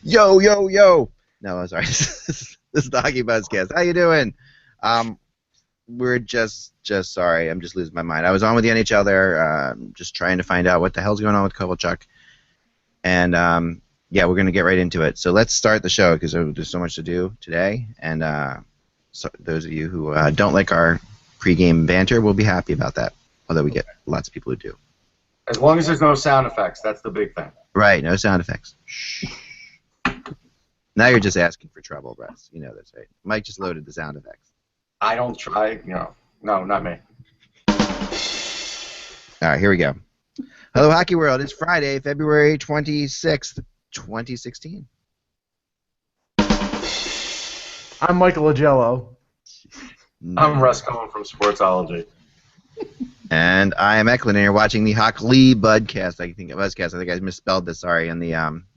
Yo, yo, yo. No, I'm sorry. This is the HocleyBuzzCast. How you doing? We're just sorry. I'm just losing my mind. I was on with the NHL there, just trying to find out what the hell's going on with Kovalchuk. And, yeah, we're going to get right into it. So let's start the show because there's so much to do today. And so those of you who don't like our pregame banter will be happy about that, although we get lots of people who do. As long as there's no sound effects, that's the big thing. Right, no sound effects. Shh. Now you're just asking for trouble, Russ. You know this, right? Mike just loaded the sound effects. I don't try, no, not me. All right, here we go. Hello, Hockey World. It's Friday, February 26th, 2016. I'm Michael Agello. I'm Russ Cohen from Sportsology. And I am Eklund, and you're watching the HocleyBuzzCast. I think I misspelled this. Sorry, and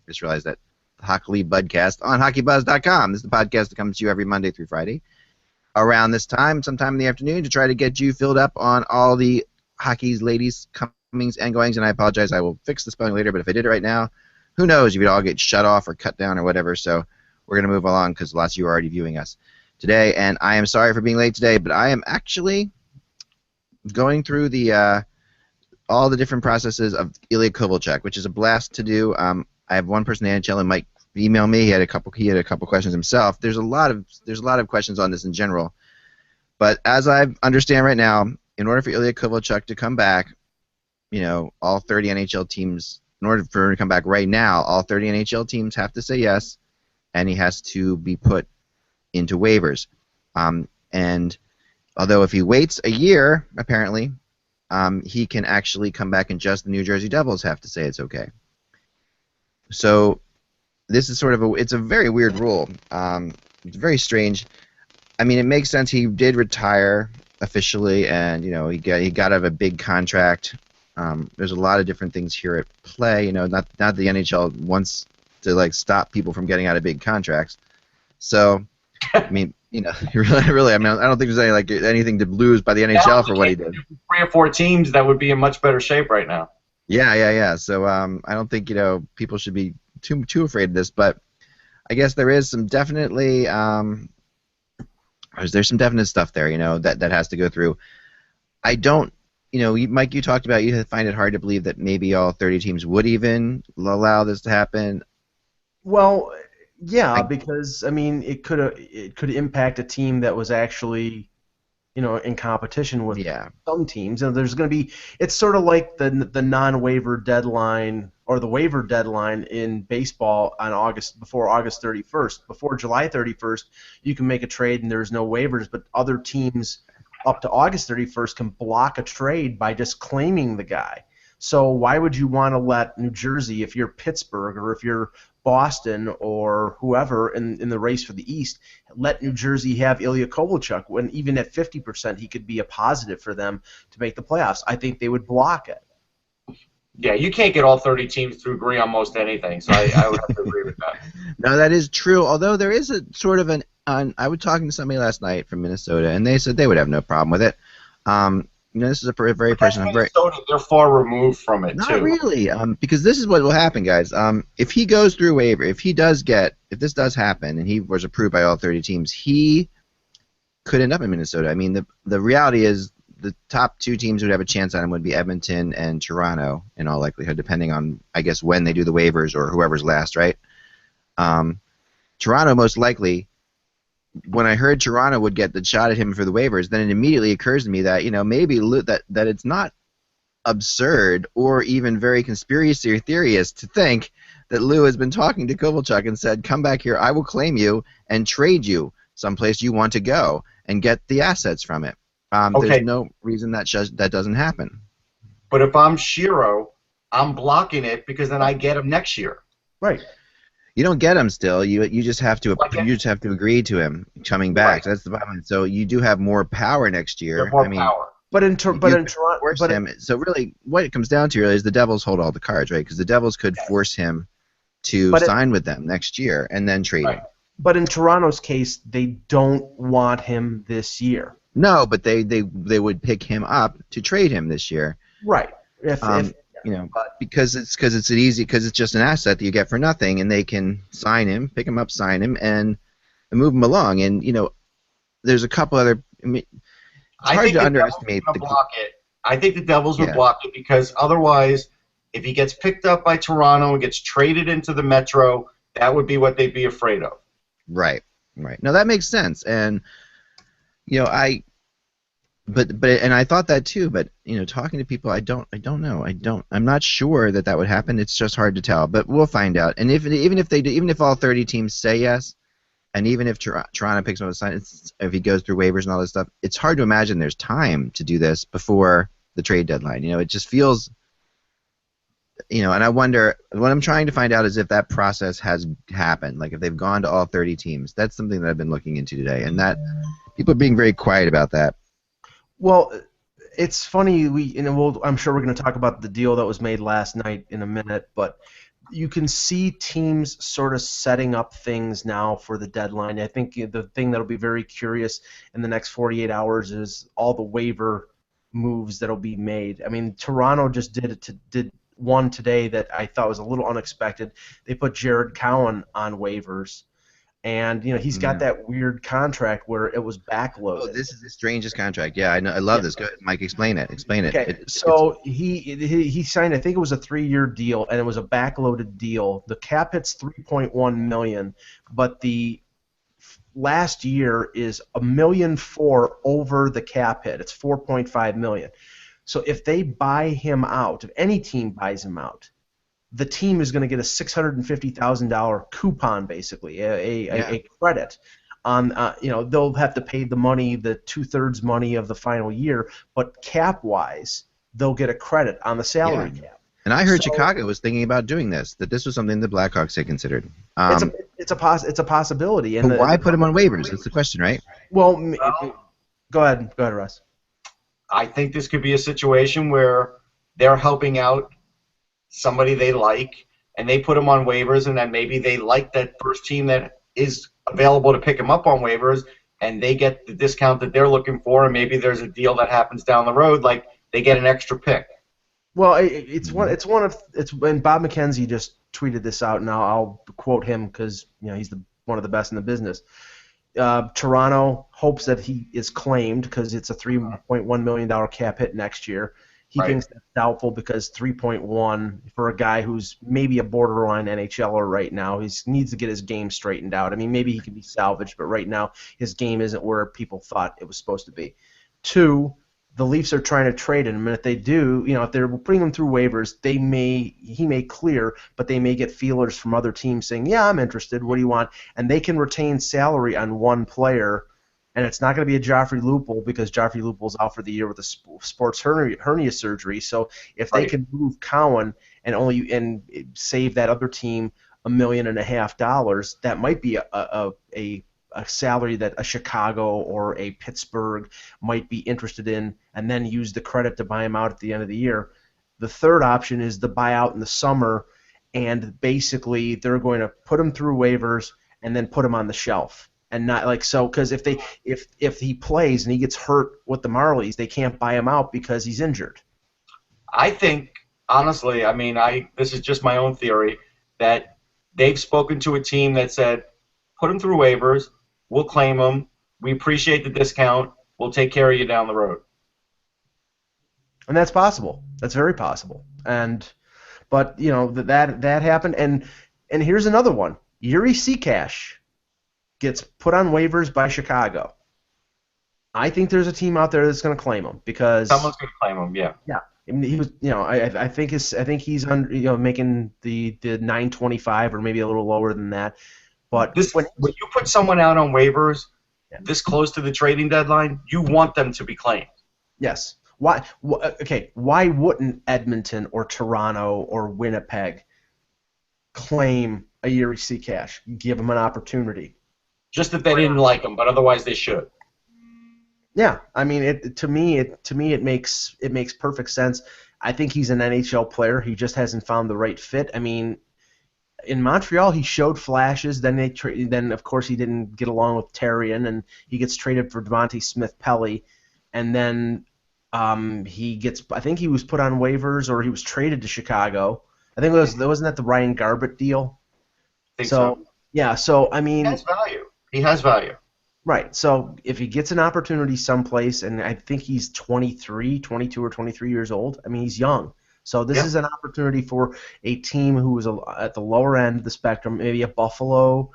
just realized that HocleyBuzzCast on HocleyBuzz.com. This is the podcast that comes to you every Monday through Friday around this time, sometime in the afternoon, to try to get you filled up on all the hockey's latest comings and goings. And I apologize, I will fix the spelling later, but if I did it right now, who knows? You would all get shut off or cut down or whatever. So we're going to move along because lots of you are already viewing us today. And I am sorry for being late today, but I am actually going through the all the different processes of Ilya Kovalchuk, which is a blast to do. I have one person in the NHL and Mike emailed me. He had a couple questions himself. There's a lot of questions on this in general, but as I understand right now, in order for Ilya Kovalchuk to come back, all 30 NHL teams. In order for him to come back right now, all 30 NHL teams have to say yes, and he has to be put into waivers. And although if he waits a year, apparently, he can actually come back and just the New Jersey Devils have to say it's okay. So this is sort of it's a very weird rule. It's very strange. I mean, it makes sense. He did retire officially, and he got out of a big contract. There's a lot of different things here at play. Not the NHL wants to stop people from getting out of big contracts. So, I mean, really, I mean, I don't think there's anything to lose by the NHL for what he did. 3 or 4 teams that would be in much better shape right now. Yeah. So I don't think people should be too afraid of this, but I guess there is some definitely there's some definite stuff there, that has to go through. I don't, Mike, you talked about you find it hard to believe that maybe all 30 teams would even allow this to happen. Well, yeah, because I mean, it could impact a team that was actually, in competition with some teams. And there's going to be, it's sort of like the non-waiver deadline or the waiver deadline in baseball on before August 31st. Before July 31st, you can make a trade and there's no waivers, but other teams up to August 31st can block a trade by just claiming the guy. So why would you want to let New Jersey, if you're Pittsburgh or if you're Boston or whoever in the race for the East, let New Jersey have Ilya Kovalchuk when even at 50% he could be a positive for them to make the playoffs? I think they would block it. Yeah, you can't get all 30 teams to agree on most anything, so I would have to agree with that. No, that is true, although there is a sort of I was talking to somebody last night from Minnesota, and they said they would have no problem with it. This is a very personal. Minnesota, they're far removed from it, Not too. Not really, because this is what will happen, guys. If he goes through waiver, if this does happen, and he was approved by all 30 teams, he could end up in Minnesota. I mean, the reality is the top 2 teams who would have a chance on him would be Edmonton and Toronto, in all likelihood, depending on, I guess, when they do the waivers or whoever's last, right? Toronto, most likely. When I heard Toronto would get the shot at him for the waivers, then it immediately occurs to me that maybe that it's not absurd or even very conspiracy theorist to think that Lou has been talking to Kovalchuk and said, "Come back here, I will claim you and trade you someplace you want to go and get the assets from it." Okay. There's no reason that doesn't happen. But if I'm Shiro, I'm blocking it because then I get him next year. Right. You don't get him still. You just have to agree to him coming back. Right. So that's the problem. So you do have more power next year. More power. But in Toronto, so really, what it comes down to really is the Devils hold all the cards, right? Because the Devils could force him to sign with them next year and then trade him. But in Toronto's case, they don't want him this year. No, but they would pick him up to trade him this year. Right. because it's just an asset that you get for nothing, and they can sign him, pick him up, sign him, and move him along. And there's a couple other. I mean, it's hard to underestimate the block it. I think the Devils would block it because otherwise, if he gets picked up by Toronto and gets traded into the Metro, that would be what they'd be afraid of. Right. No, that makes sense, and and I thought that too, but talking to people, I don't know. I'm not sure that would happen. It's just hard to tell, but we'll find out. And even if all 30 teams say yes, and even if Toronto picks him up to sign, if he goes through waivers and all this stuff, it's hard to imagine there's time to do this before the trade deadline. It just feels, and I wonder, what I'm trying to find out is if that process has happened, like if they've gone to all 30 teams. That's something that I've been looking into today, and that people are being very quiet about that. Well, it's funny. I'm sure we're going to talk about the deal that was made last night in a minute, but you can see teams sort of setting up things now for the deadline. I think the thing that'll be very curious in the next 48 hours is all the waiver moves that'll be made. I mean, Toronto just did one today that I thought was a little unexpected. They put Jared Cowan on waivers. And he's got that weird contract where it was backloaded. Oh, this is the strangest contract. Yeah, I know. I love this. Go ahead, Mike. Explain it. Okay. He signed. I think it was a 3-year deal, and it was a backloaded deal. The cap hit's $3.1 million, but the last year is $1.4 million over the cap hit. It's $4.5 million. So if they buy him out, if any team buys him out, the team is going to get a $650,000 coupon, basically, a credit. They'll have to pay the money, the 2/3 money of the final year, but cap-wise, they'll get a credit on the salary cap. And I heard Chicago was thinking about doing this, that this was something the Blackhawks had considered. It's a possibility. But why put him on waivers? That's the question, right? Well, go ahead, Russ. I think this could be a situation where they're helping out somebody they like, and they put him on waivers, and then maybe they like that first team that is available to pick him up on waivers, and they get the discount that they're looking for, and maybe there's a deal that happens down the road, like they get an extra pick. Well, and Bob McKenzie just tweeted this out, and I'll quote him because he's one of the best in the business. Toronto hopes that he is claimed because it's a $3.1 million cap hit next year. He thinks that's doubtful because 3.1 for a guy who's maybe a borderline NHLer right now. He needs to get his game straightened out. I mean, maybe he can be salvaged, but right now his game isn't where people thought it was supposed to be. 2, the Leafs are trying to trade him, and if they do, if they're putting him through waivers, he may clear, but they may get feelers from other teams saying, "Yeah, I'm interested. What do you want?" And they can retain salary on one player. And it's not going to be a Joffrey Lupul because Joffrey Lupul's out for the year with a sports hernia surgery. So if they can move Cowan and save that other team $1.5 million, that might be a salary that a Chicago or a Pittsburgh might be interested in, and then use the credit to buy him out at the end of the year. The third option is the buyout in the summer, and basically they're going to put him through waivers and then put him on the shelf. And not because if he plays and he gets hurt with the Marlies, they can't buy him out because he's injured. I think honestly, this is just my own theory, that they've spoken to a team that said, put him through waivers, we'll claim him, we appreciate the discount, we'll take care of you down the road. And that's possible. That's very possible. But that happened. And here's another one: Yuri Seacash gets put on waivers by Chicago. I think there's a team out there that's going to claim him because someone's going to claim him. Yeah. Yeah. I mean, he was. I think he's under. Making the 925 or maybe a little lower than that. But when you put someone out on waivers this close to the trading deadline, you want them to be claimed. Yes. Why? Okay. Why wouldn't Edmonton or Toronto or Winnipeg claim a Yuri Seacash? Give him an opportunity. Just that they didn't like him, but otherwise they should. Yeah, I mean, to me, it makes perfect sense. I think he's an NHL player. He just hasn't found the right fit. I mean, in Montreal, he showed flashes. Then of course he didn't get along with Therrien, and he gets traded for Devontae Smith-Pelly, and then I think he was put on waivers or he was traded to Chicago. I think wasn't that the Ryan Garbutt deal? I think so. Yeah, so I mean, he has value. He has value. Right. So if he gets an opportunity someplace, and I think he's 22 or 23 years old. I mean, he's young. So this is an opportunity for a team who is at the lower end of the spectrum, maybe a Buffalo,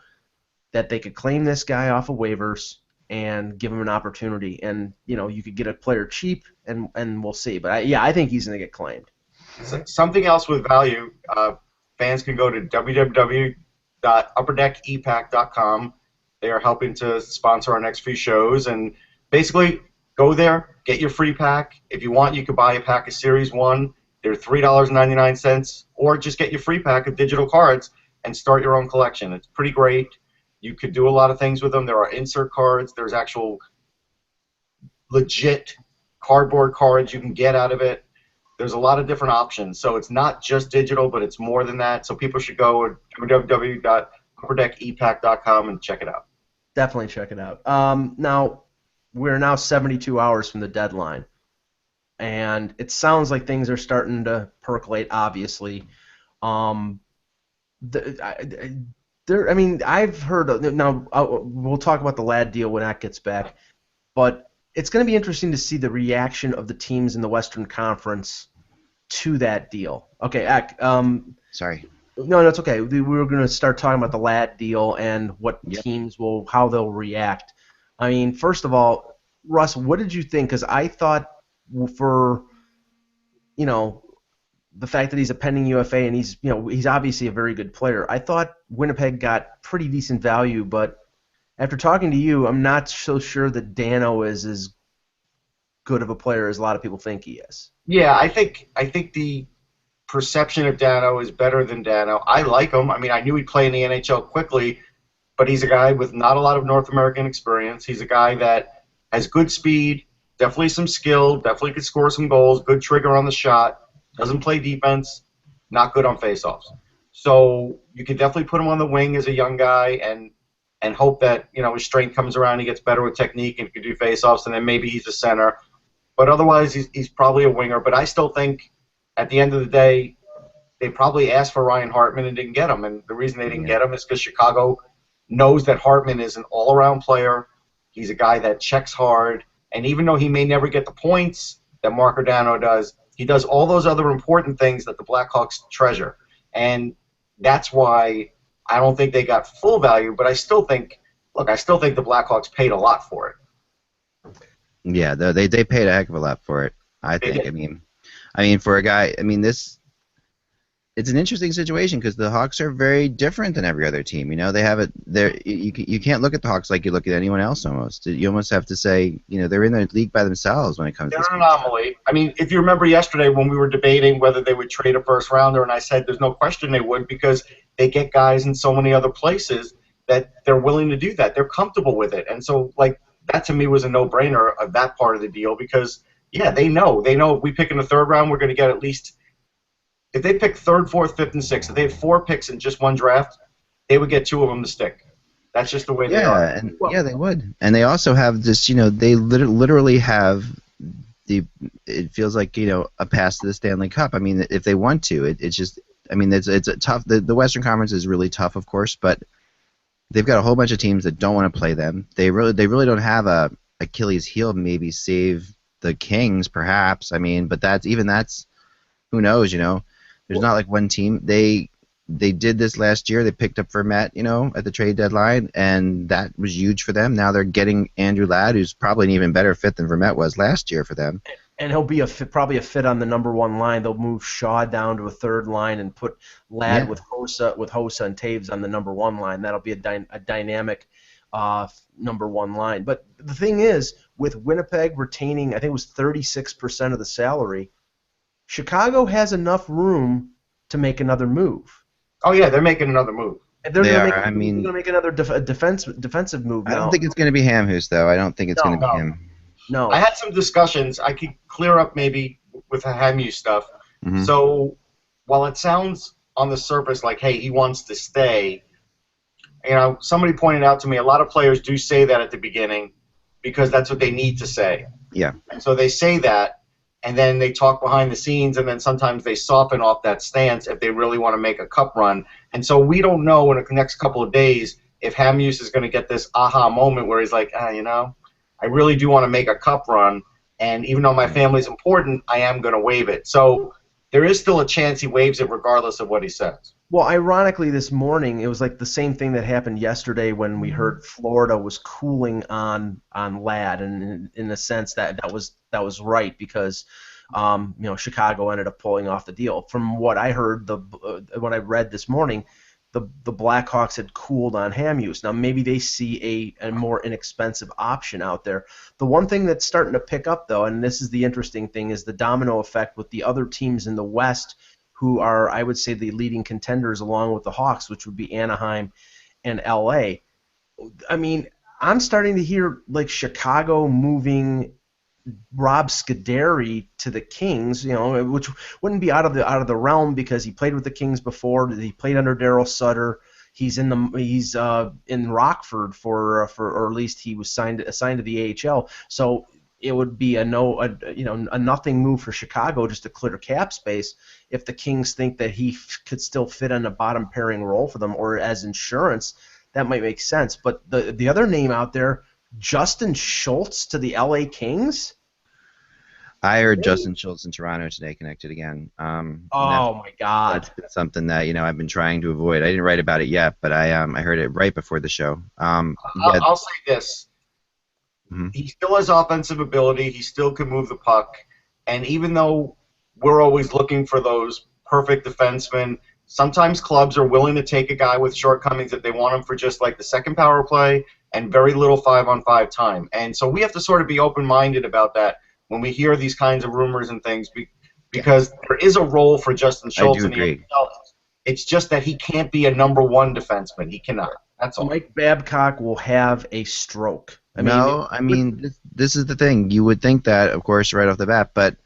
that they could claim this guy off of waivers and give him an opportunity. And, you could get a player cheap, and we'll see. But, I think he's going to get claimed. Something else with value, fans can go to www.upperdeckepack.com. They are helping to sponsor our next few shows. And basically, go there, get your free pack. If you want, you could buy a pack of Series 1. They're $3.99. Or just get your free pack of digital cards and start your own collection. It's pretty great. You could do a lot of things with them. There are insert cards. There's actual legit cardboard cards you can get out of it. There's a lot of different options. So it's not just digital, but it's more than that. So people should go to www.upperdeckepack.com and check it out. Definitely check it out. Now, we're now 72 hours from the deadline, and it sounds like things are starting to percolate, obviously. I've heard – now, we'll talk about the Ladd deal when that gets back, but it's going to be interesting to see the reaction of the teams in the Western Conference to that deal. Okay, sorry. No, that's okay. We were going to start talking about the Ladd deal and what teams how they'll react. I mean, first of all, Russ, what did you think? Because I thought for, the fact that he's a pending UFA and he's obviously a very good player, I thought Winnipeg got pretty decent value, but after talking to you, I'm not so sure that Dano is as good of a player as a lot of people think he is. Yeah, I think the perception of Dano is better than Dano. I like him. I mean, I knew he'd play in the NHL quickly, but he's a guy with not a lot of North American experience. He's a guy that has good speed, definitely some skill, definitely could score some goals, good trigger on the shot, doesn't play defense, not good on faceoffs. So you could definitely put him on the wing as a young guy and hope that his strength comes around, he gets better with technique and can do faceoffs, and then maybe he's a center. But otherwise, he's probably a winger. But I still think at the end of the day, they probably asked for Ryan Hartman and didn't get him. And the reason they didn't get him is because Chicago knows that Hartman is an all-around player. He's a guy that checks hard. And even though he may never get the points that Marco Dano does, he does all those other important things that the Blackhawks treasure. And that's why I don't think they got full value. But I still think the Blackhawks paid a lot for it. Yeah, they paid a heck of a lot for it, I think. I mean, for a guy, it's an interesting situation because the Hawks are very different than every other team. They have it. You can't look at the Hawks like you look at anyone else. Almost, you almost have to say, they're in the league by themselves when it comes. They're an anomaly. I mean, if you remember yesterday when we were debating whether they would trade a first rounder, and I said there's no question they would because they get guys in so many other places that they're willing to do that. They're comfortable with it, and so that to me was a no-brainer of that part of the deal because. Yeah, they know if we pick in the third round, we're going to get at least – if they pick third, fourth, fifth, and sixth, if they have 4 picks in just one draft, they would get 2 of them to stick. That's just the way they are. Yeah, they would. And they also have this, they literally have it feels like, a pass to the Stanley Cup. I mean, if they want to, it's just – it's a tough – the Western Conference is really tough, of course, but they've got a whole bunch of teams that don't want to play them. They really don't have a Achilles heel maybe save – the Kings, perhaps. But that's who knows, There's not like one team. They did this last year. They picked up Vermette, at the trade deadline, and that was huge for them. Now they're getting Andrew Ladd, who's probably an even better fit than Vermette was last year for them. And he'll be probably a fit on the number 1 line. They'll move Shaw down to a third line and put Ladd with Hossa and Taves on the number 1 line. That'll be a dynamic number 1 line. But the thing is, with Winnipeg retaining, I think it was 36% of the salary, Chicago has enough room to make another move. Oh yeah, they're making another move. They're going to make another defensive move now. I don't think it's going to be Hamhuis, though. I don't think it's going to be him. No. I had some discussions. I could clear up maybe with the Hamhuis stuff. Mm-hmm. So while it sounds on the surface like, hey, he wants to stay, somebody pointed out to me a lot of players do say that at the beginning because that's what they need to say. Yeah. And so they say that, and then they talk behind the scenes, and then sometimes they soften off that stance if they really want to make a cup run. And so we don't know in the next couple of days if Hamhuis is going to get this aha moment where he's like, I really do want to make a cup run, and even though my family's important, I am going to waive it. So there is still a chance he waives it regardless of what he says. Well, ironically, this morning it was like the same thing that happened yesterday when we heard Florida was cooling on Ladd, and in the sense that was right because Chicago ended up pulling off the deal. From what I heard, what I read this morning, the Blackhawks had cooled on Hamhuis. Now maybe they see a more inexpensive option out there. The one thing that's starting to pick up though, and this is the interesting thing, is the domino effect with the other teams in the West who are, I would say, the leading contenders along with the Hawks, which would be Anaheim and LA. I mean, I'm starting to hear like Chicago moving Rob Scuderi to the Kings, which wouldn't be out of the realm because he played with the Kings before. He played under Darryl Sutter. He's in Rockford or at least he was assigned to the AHL. So it would be a nothing move for Chicago just to clear cap space if the Kings think that he could still fit in a bottom pairing role for them or as insurance. That might make sense. But the other name out there, Justin Schultz to the LA Kings. I heard Justin Schultz in Toronto today connected again. Oh my God! That's been something that I've been trying to avoid. I didn't write about it yet, but I heard it right before the show. I'll say this: he still has offensive ability. He still can move the puck, and even though we're always looking for those perfect defensemen, sometimes clubs are willing to take a guy with shortcomings if they want him for just like the second power play and very little 5-on-5 time. And so we have to sort of be open-minded about that when we hear these kinds of rumors and things, because there is a role for Justin Schultz in the NHL. It's just that he can't be a number one defenseman. He cannot. That's all. Mike Babcock will have a stroke. This is the thing. You would think that, of course, right off the bat, but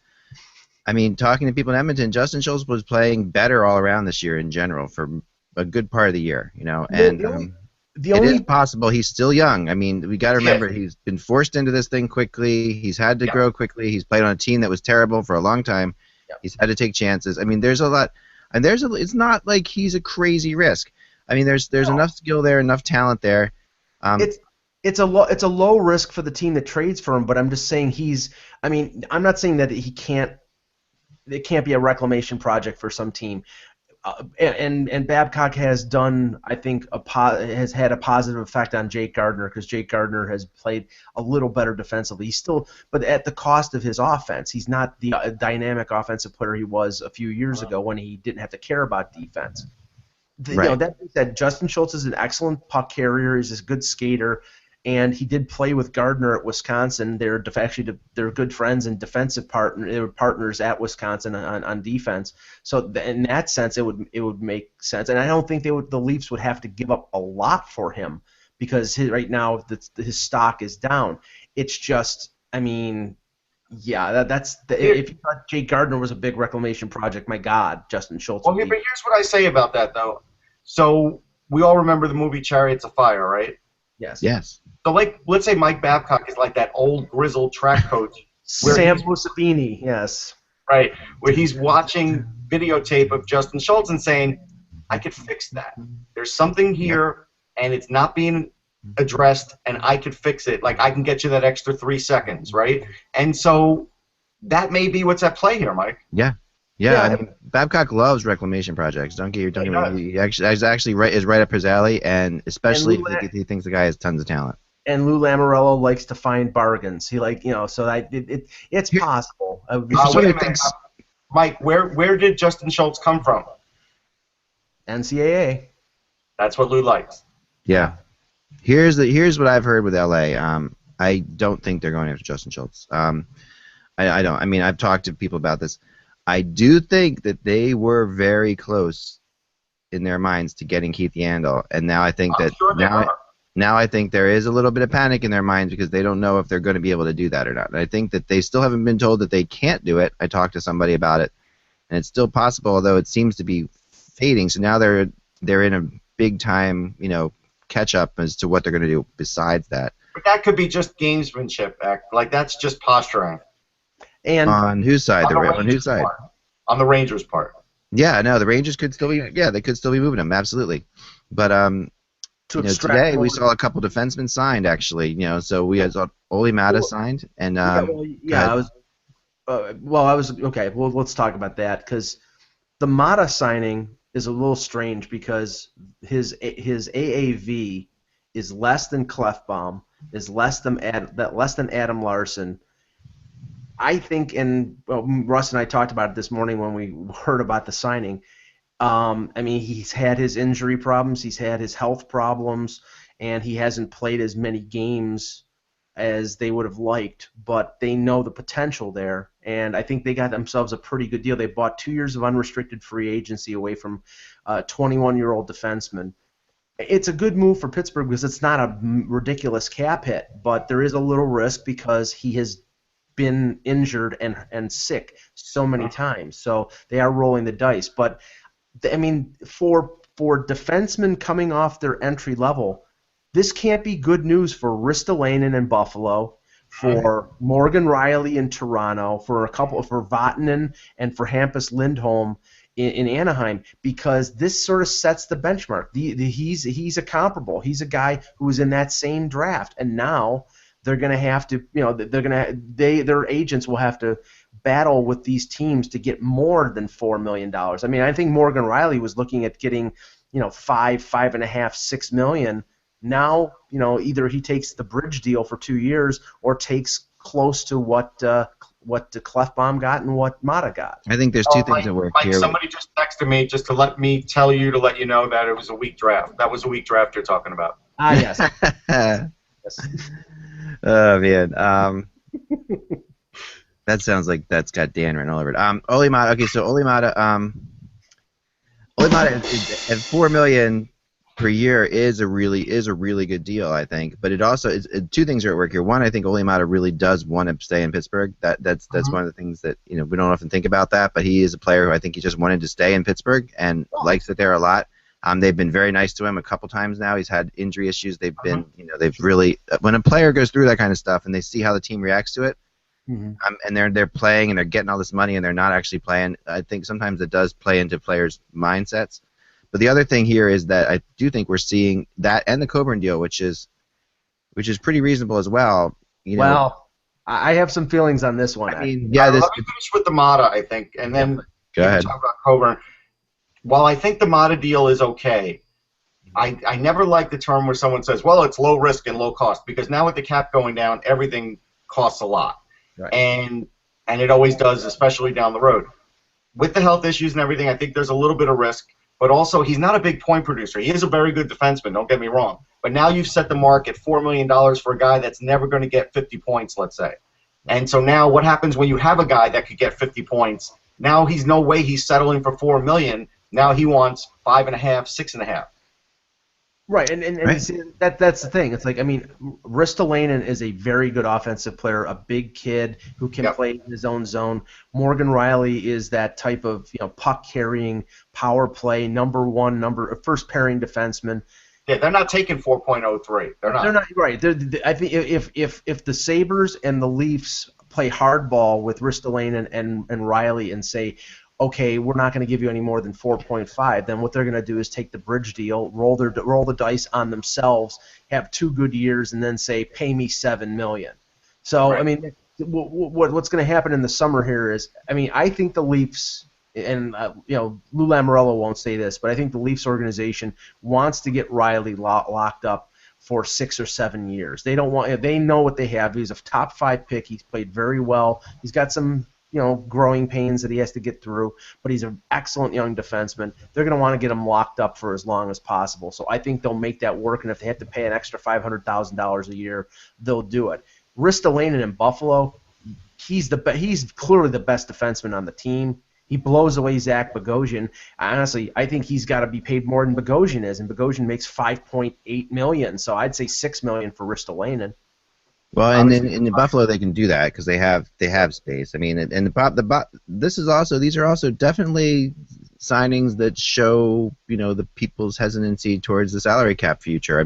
I mean, talking to people in Edmonton, Justin Schultz was playing better all around this year in general for a good part of the year, and it is possible. He's still young. I mean, we got to remember he's been forced into this thing quickly. He's had to grow quickly. He's played on a team that was terrible for a long time. He's had to take chances. I mean, there's a lot, and it's not like he's a crazy risk. I mean, there's enough skill there, enough talent there. It's a low risk for the team that trades for him, but I'm just saying I'm not saying that it can't be a reclamation project for some team. And Babcock has done, I think, has had a positive effect on Jake Gardiner because Jake Gardiner has played a little better defensively. He's still, but at the cost of his offense. He's not the dynamic offensive player he was a few years ago when he didn't have to care about defense. That being said, Justin Schultz is an excellent puck carrier. He's a good skater. And he did play with Gardner at Wisconsin. They're good friends and they were partners at Wisconsin on defense. So in that sense, it would make sense. And I don't think the Leafs would have to give up a lot for him because right now his stock is down. It's just, if you thought Jake Gardner was a big reclamation project, my God, Justin Schultz. Well, but here's what I say about that though. So we all remember the movie Chariots of Fire, right? Yes. So, let's say Mike Babcock is like that old grizzled track coach. Sam Musavini, yes. Right, where he's watching videotape of Justin Schultz and saying, I could fix that. There's something here, and it's not being addressed, and I could fix it. Like, I can get you that extra 3 seconds, right? And so that may be what's at play here, Mike. Yeah, I mean, Babcock loves reclamation projects. Don't get me wrong. He actually is right up his alley, and especially if he thinks the guy has tons of talent. And Lou Lamoriello likes to find bargains. He it's possible. Wait a minute, Mike. Where did Justin Schultz come from? NCAA. That's what Lou likes. Yeah. Here's what I've heard with LA. I don't think they're going after Justin Schultz. I don't. I mean, I've talked to people about this. I do think that they were very close in their minds to getting Keith Yandel, and now I think now I think there is a little bit of panic in their minds because they don't know if they're going to be able to do that or not. And I think that they still haven't been told that they can't do it. I talked to somebody about it, and it's still possible, although it seems to be fading. So now they're in a big time, catch up as to what they're going to do besides that. But that could be just gamesmanship, like that's just posturing. And on whose side? On whose side? On the Rangers' part. Yeah, no, the Rangers could still be. Yeah, they could still be moving him. Absolutely. But today we saw a couple defensemen signed. Actually, so we had Olli Maatta signed, and I was okay. Well, let's talk about that because the Maatta signing is a little strange because his AAV is less than Clefbaum, is less than Adam Larson. I think, and Russ and I talked about it this morning when we heard about the signing. He's had his injury problems, he's had his health problems, and he hasn't played as many games as they would have liked, but they know the potential there, and I think they got themselves a pretty good deal. They bought 2 years of unrestricted free agency away from a 21-year-old defenseman. It's a good move for Pittsburgh because it's not a ridiculous cap hit, but there is a little risk because he has been injured and sick so many times. So they are rolling the dice. But, for defensemen coming off their entry level, this can't be good news for Ristolainen in Buffalo, for Morgan Rielly in Toronto, for Vatanen and for Hampus Lindholm in Anaheim, because this sort of sets the benchmark. He's a comparable. He's a guy who was in that same draft, and now they're going to have to, their agents will have to battle with these teams to get more than $4 million. I think Morgan Rielly was looking at getting, $5.5, $6 million. Now, either he takes the bridge deal for 2 years or takes close to what the Clefbaum got and what Maatta got. I think there's two things that work here. Somebody just texted me just to let you know that it was a weak draft. That was a weak draft you're talking about. Ah, yes. Yes. Oh man, that sounds like that's got Dan written all over it. Olli Maatta. Okay, so Olli Maatta at $4 million per year is a really good deal, I think. But it also is two things are at work here. One, I think Olli Maatta really does want to stay in Pittsburgh. That's one of the things that we don't often think about that. But he is a player who I think he just wanted to stay in Pittsburgh and likes it there a lot. They've been very nice to him a couple times now. He's had injury issues. They've been, they've really, when a player goes through that kind of stuff and they see how the team reacts to it, and they're playing and they're getting all this money and they're not actually playing, I think sometimes it does play into players' mindsets. But the other thing here is that I do think we're seeing that and the Coburn deal, which is pretty reasonable as well. Well, I have some feelings on this one. Let me finish with the Maatta, I think, and then go ahead. Talk about Coburn. While I think the Maatta deal is okay, I never like the term where someone says, well, it's low risk and low cost, because now with the cap going down, everything costs a lot. Right. And it always does, especially down the road. With the health issues and everything, I think there's a little bit of risk, but also he's not a big point producer. He is a very good defenseman, don't get me wrong. But now you've set the mark at $4 million for a guy that's never going to get 50 points, let's say. And so now what happens when you have a guy that could get 50 points? Now he's no way he's settling for $4 million. Now he wants 5.5, 6.5. Right, and see, that's the thing. It's like, Ristolainen is a very good offensive player, a big kid who can play in his own zone. Morgan Rielly is that type of puck carrying, power play, first pairing defenseman. Yeah, they're not taking 4.03. They're not right. I think if the Sabres and the Leafs play hardball with Ristolainen and Rielly and say, okay, we're not going to give you any more than 4.5, then what they're going to do is take the bridge deal, roll the dice on themselves, have 2 good years, and then say, pay me $7 million. So, right. What's going to happen in the summer here is, I think the Leafs, and Lou Lamoriello won't say this, but I think the Leafs organization wants to get Rielly locked up for 6 or 7 years. They know what they have. He's a top 5 pick. He's played very well. He's got some growing pains that he has to get through, but he's an excellent young defenseman. They're going to want to get him locked up for as long as possible. So I think they'll make that work, and if they have to pay an extra $500,000 a year, they'll do it. Ristolainen in Buffalo, he's clearly the best defenseman on the team. He blows away Zach Bogosian. Honestly, I think he's got to be paid more than Bogosian is, and Bogosian makes $5.8 million, so I'd say $6 million for Ristolainen. Well, and in Buffalo they can do that because they have space. These are also definitely signings that show the people's hesitancy towards the salary cap future.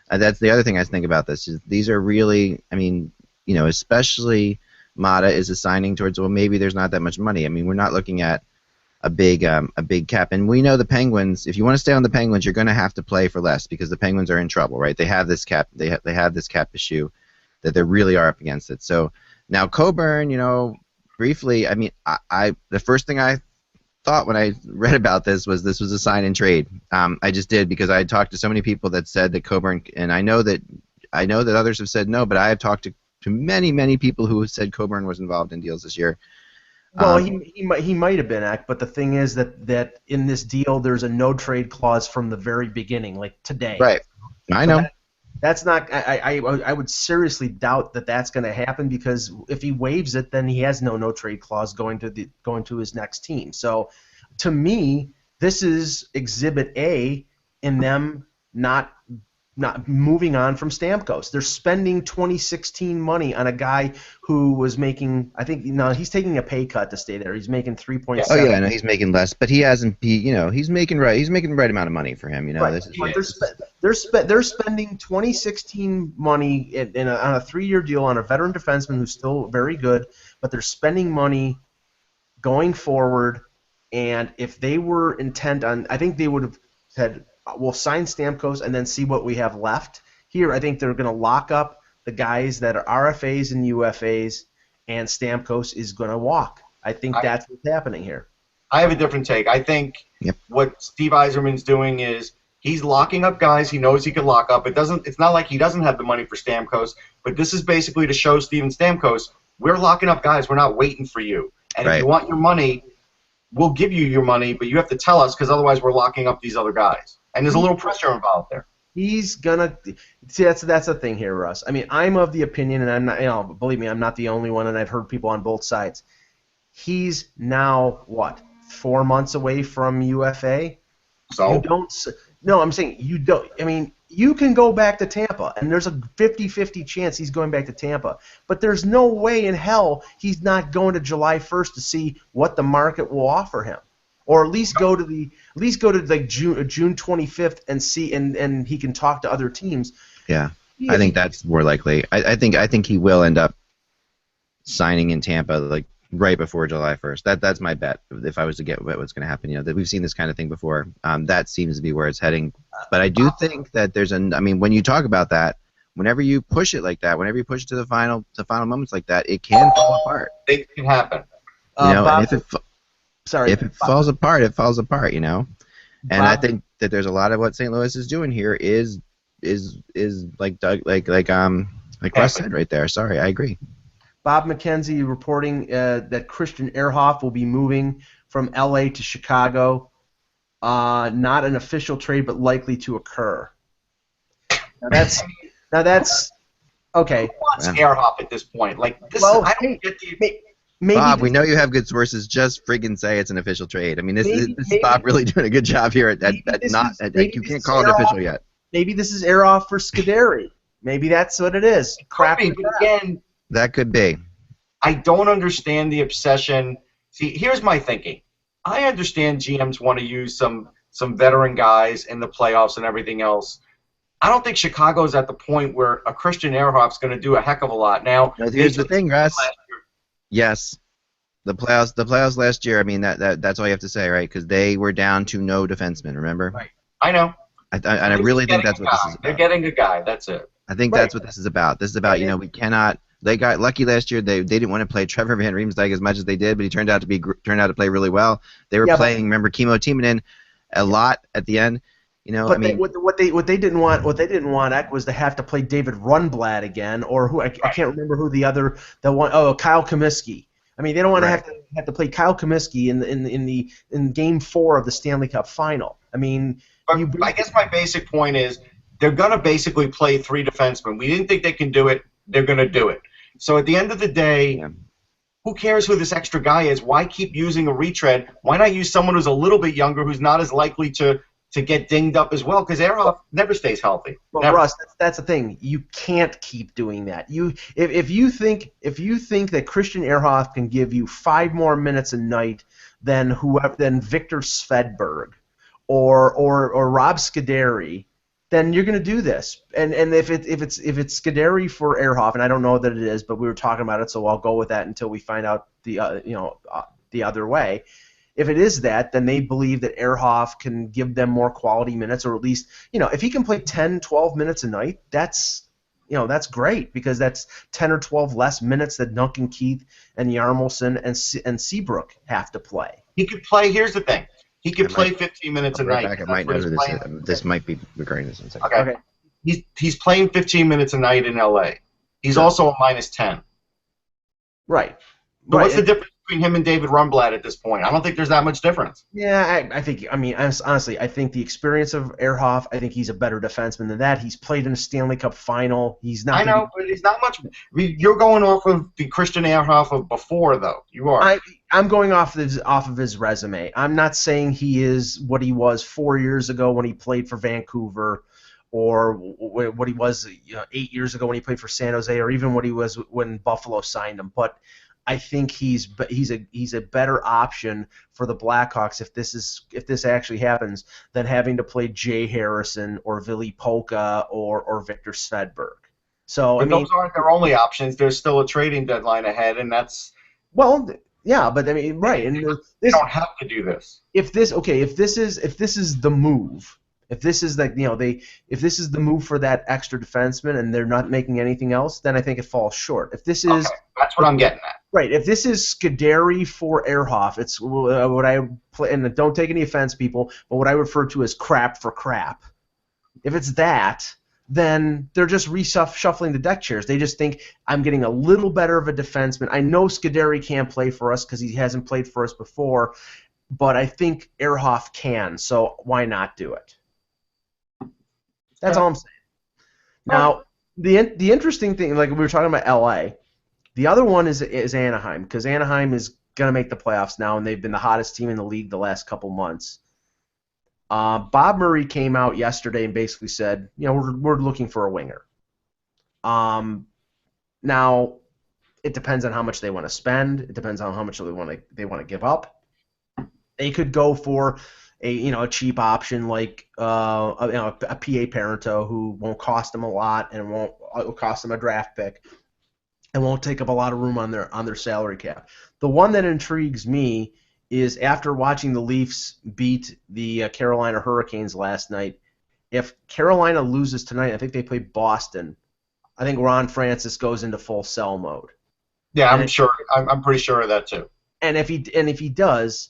That's the other thing I think about this is these are really especially Maatta is assigning towards, well, maybe there's not that much money. I mean, we're not looking at a big cap, and we know the Penguins. If you want to stay on the Penguins, you're going to have to play for less because the Penguins are in trouble, right? They have this cap. They have this cap issue that they really are up against it. So now Coburn, briefly, I mean, I the first thing I thought when I read about this was a sign and trade. I just did because I had talked to so many people that said that Coburn, and I know that others have said no, but I have talked to many people who have said Coburn was involved in deals this year. Well, he might have been, but the thing is that in this deal there's a no trade clause from the very beginning, like today. Right. I know. That's not. I would seriously doubt that that's going to happen because if he waives it, then he has no trade clause going to his next team. So, to me, this is Exhibit A in them not moving on from Stamkos. They're spending 2016 money on a guy who was making, I think, he's taking a pay cut to stay there. He's making 3.7. Oh yeah, no, he's making less, but he hasn't. He's making the right amount of money for him. Right. This is, but they're spending 2016 money on a 3-year deal on a veteran defenseman who's still very good, but they're spending money going forward. And if they were intent on, I think they would have said, we'll sign Stamkos and then see what we have left. Here, I think they're going to lock up the guys that are RFAs and UFAs, and Stamkos is going to walk. I think that's what's happening here. I have a different take. I think what Steve Yzerman's doing is he's locking up guys he knows he can lock up. It's not like he doesn't have the money for Stamkos, but this is basically to show Steven Stamkos, we're locking up guys. We're not waiting for you. And if you want your money, we'll give you your money, but you have to tell us because otherwise we're locking up these other guys. And there's a little pressure involved there. He's gonna see. That's the thing here, Russ. I mean, I'm of the opinion, and I'm not. Believe me, I'm not the only one, and I've heard people on both sides. He's now what 4 months away from UFA. So you don't. No, I'm saying you don't. I mean, you can go back to Tampa, and there's a 50-50 chance he's going back to Tampa. But there's no way in hell he's not going to July 1st to see what the market will offer him. Or at least go to like June 25th and see, and he can talk to other teams. Yeah, I think that's more likely. I think he will end up signing in Tampa like right before July 1st. That's my bet. If I was to get what's going to happen, that we've seen this kind of thing before. That seems to be where it's heading. But I do think that I mean, when you talk about that, whenever you push it like that, whenever you push it to the final moments like that, it can fall apart. Things can happen. And if it falls apart, it falls apart, And I think that there's a lot of what St. Louis is doing here is like Doug, like Russ said right there. Sorry, I agree. Bob McKenzie reporting that Christian Ehrhoff will be moving from L.A. to Chicago. Not an official trade, but likely to occur. Now that's okay. Who wants Ehrhoff at this point? Like this, I don't get the. Maybe Bob, we know you have good sources. Just friggin' say it's an official trade. I mean, this is Bob really doing a good job here at you can't call it official yet. Maybe this is Ehrhoff for Scuderi. Maybe that's what it is. But again, that could be. I don't understand the obsession. See, here's my thinking. I understand GMs want to use some veteran guys in the playoffs and everything else. I don't think Chicago's at the point where a Christian Ehrhoff's going to do a heck of a lot. Now, here's the thing, Russ. Yes, the playoffs last year. I mean, that's all you have to say, right? Because they were down to no defenseman. Remember? Right. I know. I really think that's what this is about. They're getting a guy. That's it. I think that's what this is about. This is about we cannot. They got lucky last year. They didn't want to play Trevor Van Riemsdyk as much as they did, but he turned out to play really well. They were playing. Remember, Kimmo Timonen a lot at the end. But what they didn't want was to have to play David Rundblad again, or who I can't remember who Kyle Comiskey. I mean, they don't want to have to play Kyle Comiskey in Game 4 of the Stanley Cup Final. I mean, I guess my basic point is they're going to basically play 3 defensemen. We didn't think they can do it. They're going to do it. So at the end of the day, who cares who this extra guy is? Why keep using a retread? Why not use someone who's a little bit younger, who's not as likely to get dinged up as well? Because Ehrhoff never stays healthy. Well, Russ, that's the thing. You can't keep doing that. If you think that Christian Ehrhoff can give you 5 more minutes a night than Victor Svedberg or Rob Scuderi, then you're going to do this. And if it's Scuderi for Ehrhoff, and I don't know that it is, but we were talking about it, so I'll go with that until we find out the other way. If it is that, then they believe that Ehrhoff can give them more quality minutes, or at least, if he can play 10, 12 minutes a night, that's great, because that's 10 or 12 less minutes that Duncan Keith and Yarmulson and Seabrook have to play. He could play. Here's the thing. He could play 15 minutes a night. I might know who this is. This might be regarding this in a second. Okay. He's playing 15 minutes a night in L.A. He's also a -10. Right. But what's the difference between him and David Rundblad at this point? I don't think there's that much difference. Yeah, I think. Honestly, I think the experience of Ehrhoff. I think he's a better defenseman than that. He's played in a Stanley Cup final. He's not. I know, but he's not much. You're going off of the Christian Ehrhoff of before, though. You are. I'm going off of his resume. I'm not saying he is what he was 4 years ago when he played for Vancouver, or what he was 8 years ago when he played for San Jose, or even what he was when Buffalo signed him. But I think he's a better option for the Blackhawks if this actually happens than having to play Jay Harrison or Ville Polka or Victor Svedberg. So those aren't their only options. There's still a trading deadline ahead, and that's yeah, but right, and they don't have to do this. If this is the move. If this is if this is the move for that extra defenseman and they're not making anything else, then I think it falls short. If this is that's what I'm getting at. Right. If this is Scuderi for Ehrhoff, it's what I play, and don't take any offense, people, but what I refer to as crap for crap. If it's that, then they're just reshuffling the deck chairs. They just think, I'm getting a little better of a defenseman. I know Scuderi can't play for us because he hasn't played for us before, but I think Ehrhoff can, so why not do it? That's all I'm saying. Now, the interesting thing, like we were talking about LA, the other one is Anaheim, because Anaheim is going to make the playoffs now, and they've been the hottest team in the league the last couple months. Bob Murray came out yesterday and basically said, we're looking for a winger. Now, it depends on how much they want to spend. It depends on how much they want to give up. They could go for a cheap option like a PA Parento who won't cost them a lot and won't cost them a draft pick and won't take up a lot of room on their salary cap. The one that intrigues me is, after watching the Leafs beat the Carolina Hurricanes last night, if Carolina loses tonight, I think they play Boston, I think Ron Francis goes into full sell mode. Yeah, I'm pretty sure of that too. And if he does,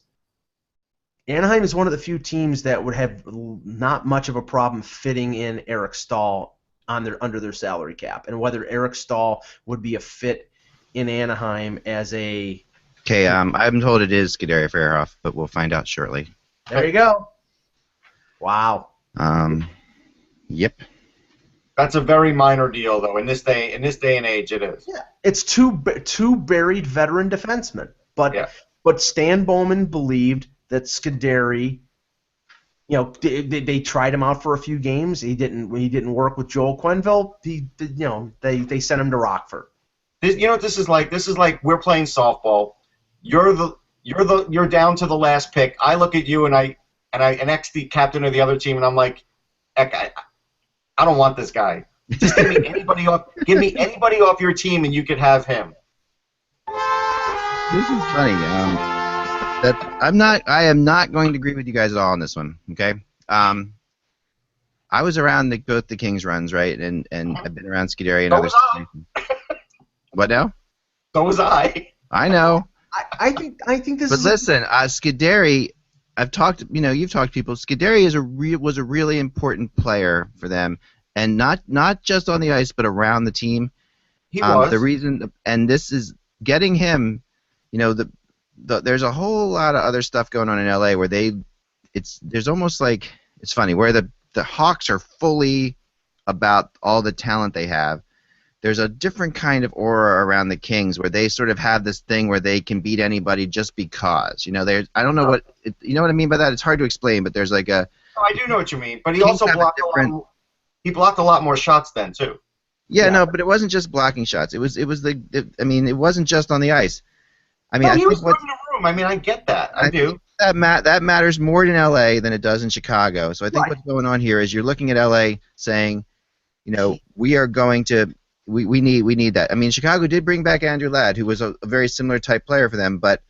Anaheim is one of the few teams that would have not much of a problem fitting in Eric Stahl under their salary cap, and whether Eric Stahl would be a fit in Anaheim as a. Okay, I'm told it is Scuderi for Ehrhoff, but we'll find out shortly. There you go. Wow. Yep. That's a very minor deal, though. In this day and age, it is. Yeah, it's two buried veteran defensemen, but Stan Bowman believed that Scuderi, they tried him out for a few games. He didn't work with Joel Quenneville. They sent him to Rockford. You know what this is like? This is like we're playing softball. You're down to the last pick. I look at you and I ex the captain of the other team, and I'm like, I don't want this guy. Just give me anybody off. Give me anybody off your team, and you could have him. This is funny. I am not going to agree with you guys at all on this one. Okay. I was around both the Kings runs, right, and I've been around Scuderi and others. What now? So was I. I know. I think this. But listen, Scuderi, I've talked. You've talked to people. Scuderi was a really important player for them, and not just on the ice, but around the team. He was. The reason, and this is getting him. There's a whole lot of other stuff going on in LA where there's almost like, it's funny, where the Hawks are fully about all the talent they have. There's a different kind of aura around the Kings where they sort of have this thing where they can beat anybody just because. I don't know what I mean by that. It's hard to explain, but there's like a. No, I do know what you mean, but he also blocked a lot more shots then too. Yeah, no, but it wasn't just blocking shots. It wasn't just on the ice. He was in the room. I get that. I do. that matters more in LA than it does in Chicago. So I think what's going on here is you're looking at LA saying, we are going to we need that. I mean, Chicago did bring back Andrew Ladd, who was a very similar type player for them, but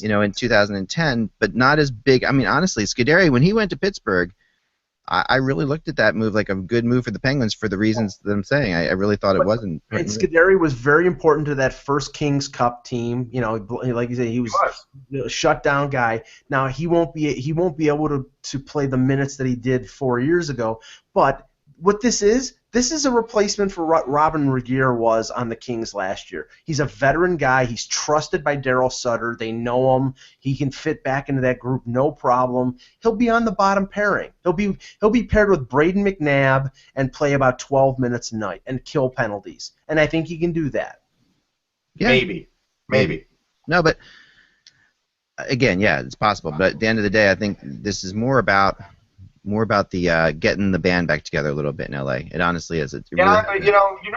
in 2010, but not as big. I mean, honestly, Scuderi, when he went to Pittsburgh, I really looked at that move like a good move for the Penguins for the reasons that I'm saying. I really thought it wasn't. And Scuderi was very important to that first Kings Cup team. Like you said, he was a shutdown guy. Now he won't be able to play the minutes that he did 4 years ago. But what this is a replacement for what Robin Regehr was on the Kings last year. He's a veteran guy. He's trusted by Daryl Sutter. They know him. He can fit back into that group, no problem. He'll be on the bottom pairing. He'll be paired with Braden McNabb and play about 12 minutes a night and kill penalties. And I think he can do that. Yeah. Maybe. No, but again, yeah, it's possible. But at the end of the day, I think this is more about the getting the band back together a little bit in LA. It honestly is. You know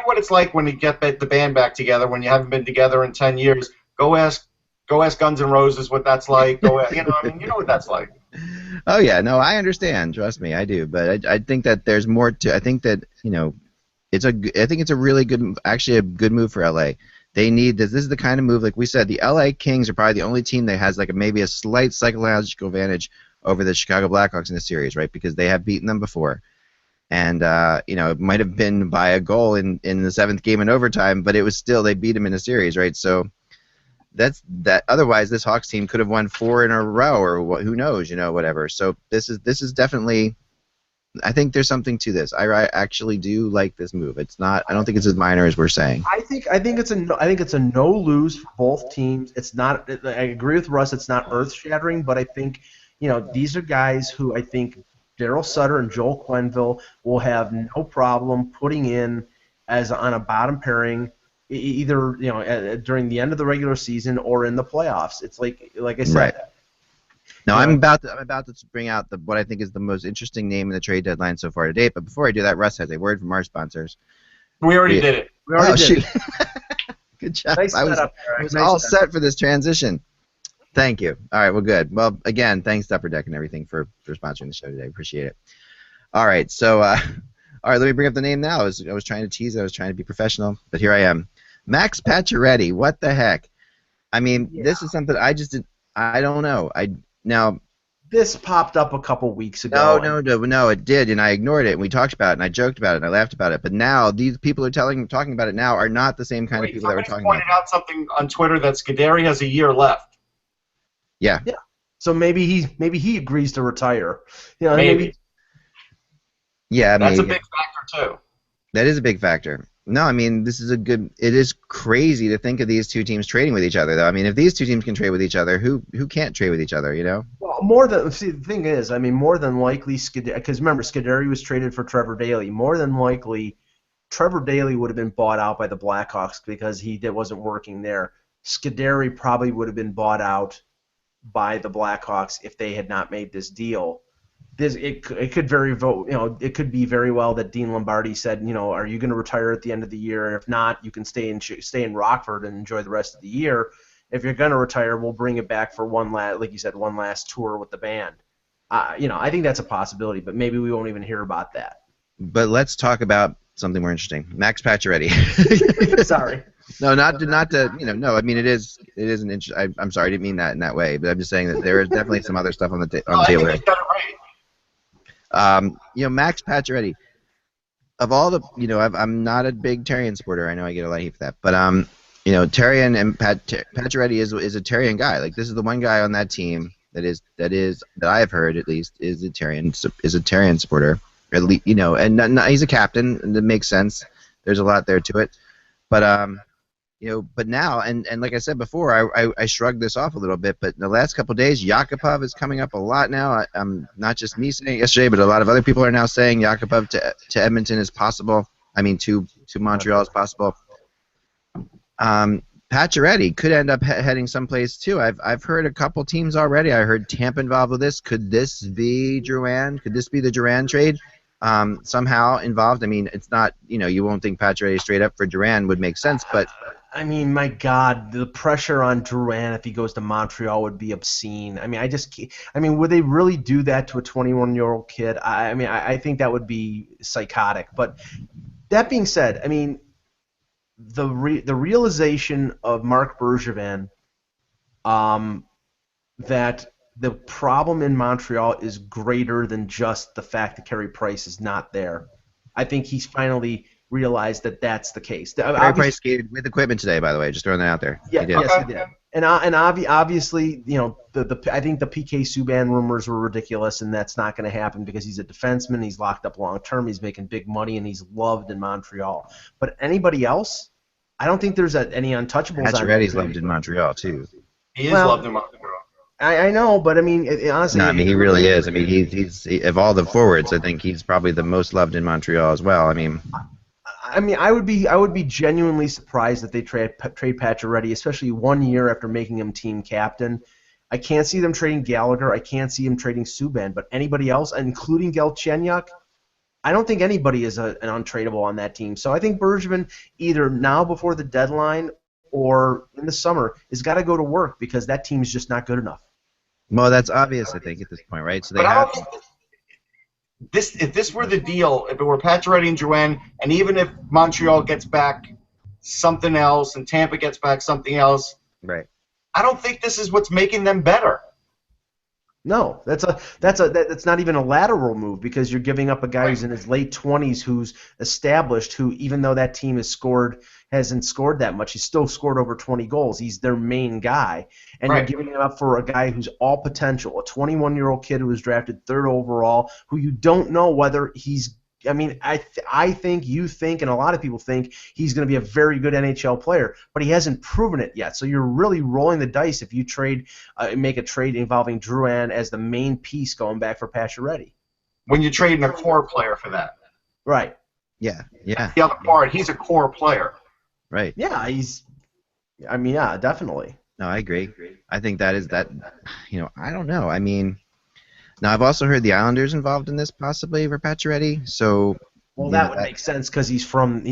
what it's like when you get the band back together when you haven't been together in 10 years. Go ask Guns N' Roses what that's like. You know what that's like. Oh yeah, no, I understand. Trust me, I do. But I think that there's more to. I think that I think it's a really good, actually a good move for LA. They need this. This is the kind of move, like we said, the LA Kings are probably the only team that has maybe a slight psychological advantage over the Chicago Blackhawks in the series, right? Because they have beaten them before, and it might have been by a goal in the seventh game in overtime, but it was still they beat them in a series, right? So that's that. Otherwise, this Hawks team could have won 4 in a row, or who knows, whatever. So this is definitely. I think there's something to this. I actually do like this move. It's not. I don't think it's as minor as we're saying. I think it's a no lose for both teams. It's not. I agree with Russ. It's not earth shattering, but I think. These are guys who I think Daryl Sutter and Joel Quenneville will have no problem putting in as on a bottom pairing, either during the end of the regular season or in the playoffs. It's like I said. Right. Now I'm about to bring out what I think is the most interesting name in the trade deadline so far to date. But before I do that, Russ has a word from our sponsors. We already did it. Good job. Nice I was all set for this transition. Thank you. All right, well, good. Well, again, thanks to Upper Deck and everything for sponsoring the show today. Appreciate it. All right, so, all right, let me bring up the name now. I was trying to tease. I was trying to be professional, but here I am. Max Pacioretty. What the heck? I mean, This is something I just did. I don't know. This popped up a couple weeks ago. No, it did, and I ignored it, and we talked about it, and I joked about it, and I laughed about it. But now these people are talking about it now are not the same kind of people that were talking about it. Somebody pointed out something on Twitter that Scuderi has a year left. Yeah. So maybe he agrees to retire. Maybe. Yeah, that's a big factor too. That is a big factor. No, I mean it is crazy to think of these two teams trading with each other, though. I mean, if these two teams can trade with each other, who can't trade with each other, Well, the thing is, I mean, more than likely because remember Scuderi was traded for Trevor Daley. More than likely, Trevor Daley would have been bought out by the Blackhawks because he wasn't working there. Scuderi probably would have been bought out by the Blackhawks if they had not made this deal. It could be very well that Dean Lombardi said, are you going to retire at the end of the year? And if not, you can stay in Rockford and enjoy the rest of the year. If you're going to retire, we'll bring it back for one last tour with the band. I think that's a possibility, but maybe we won't even hear about that. But let's talk about something more interesting. Max Pacioretty. Sorry. No, not to no. I mean, it is an interest. I'm sorry, I didn't mean that in that way. But I'm just saying that there is definitely some other stuff on the table. I think you got it right. Max Pacioretty. Of all the, I'm not a big Terrian supporter. I know I get a lot of heat for that. But Terrian and Pacioretty is a Terrian guy. Like this is the one guy on that team that I've heard at least is a Terrian supporter. At least, and he's a captain, and that makes sense. There's a lot there to it. But but now, and like I said before, I shrugged this off a little bit, but in the last couple of days, Yakupov is coming up a lot now. Not just me saying it yesterday, but a lot of other people are now saying Yakupov to Edmonton is possible. I mean, to Montreal is possible. Pacioretty could end up heading someplace too. I've heard a couple teams already. I heard Tampa involved with this. Could this be Drouin? Could this be the Drouin trade? Somehow involved. I mean, it's not, you won't think Pacioretty straight up for Duran would make sense, but I mean, my God, the pressure on Drouin if he goes to Montreal would be obscene. I mean, would they really do that to a 21-year-old kid? I think that would be psychotic. But that being said, I mean, the realization of Marc Bergevin that the problem in Montreal is greater than just the fact that Carey Price is not there. I think he's finally realized that that's the case. Carey Price skated with equipment today, by the way. Just throwing that out there. Yeah, yes, he did. And obviously, you know, I think the PK Subban rumors were ridiculous, and that's not going to happen because he's a defenseman. He's locked up long term. He's making big money, and he's loved in Montreal. But anybody else, I don't think there's any untouchables. Pacioretty's loved in Montreal too. He is loved in Montreal. I know, but I mean, honestly. No, I mean he really is. I mean he's of all the forwards, I think he's probably the most loved in Montreal as well. I mean, I would be genuinely surprised if they trade Pacioretty, especially 1 year after making him team captain. I can't see them trading Gallagher. I can't see him trading Subban. But anybody else, including Galchenyuk, I don't think anybody is an untradeable on that team. So I think Bergevin, either now before the deadline or in the summer, has got to go to work because that team is just not good enough. Well, that's obvious, I think, at this point, right? So they if this were the deal, if it were Pacioretty and Drouin, and even if Montreal gets back something else and Tampa gets back something else, right? I don't think this is what's making them better. No, that's not even a lateral move because you're giving up a guy who's in his late 20s who's established, who even though that team hasn't scored that much, he's still scored over 20 goals. He's their main guy. And you're giving him up for a guy who's all potential, a 21-year-old kid who was drafted 3rd overall, who you don't know whether he's – I mean, I think, you think, and a lot of people think he's going to be a very good NHL player, but he hasn't proven it yet. So you're really rolling the dice if you make a trade involving Drouin as the main piece going back for Pacioretty. When you're trading a core player for that. Right. Yeah. The other part, he's a core player. Right. Yeah, yeah, definitely. No, I agree. I think that is that. You know, I don't know. I mean, now I've also heard the Islanders involved in this possibly for Pacioretty. So. Well, that would make sense because he's from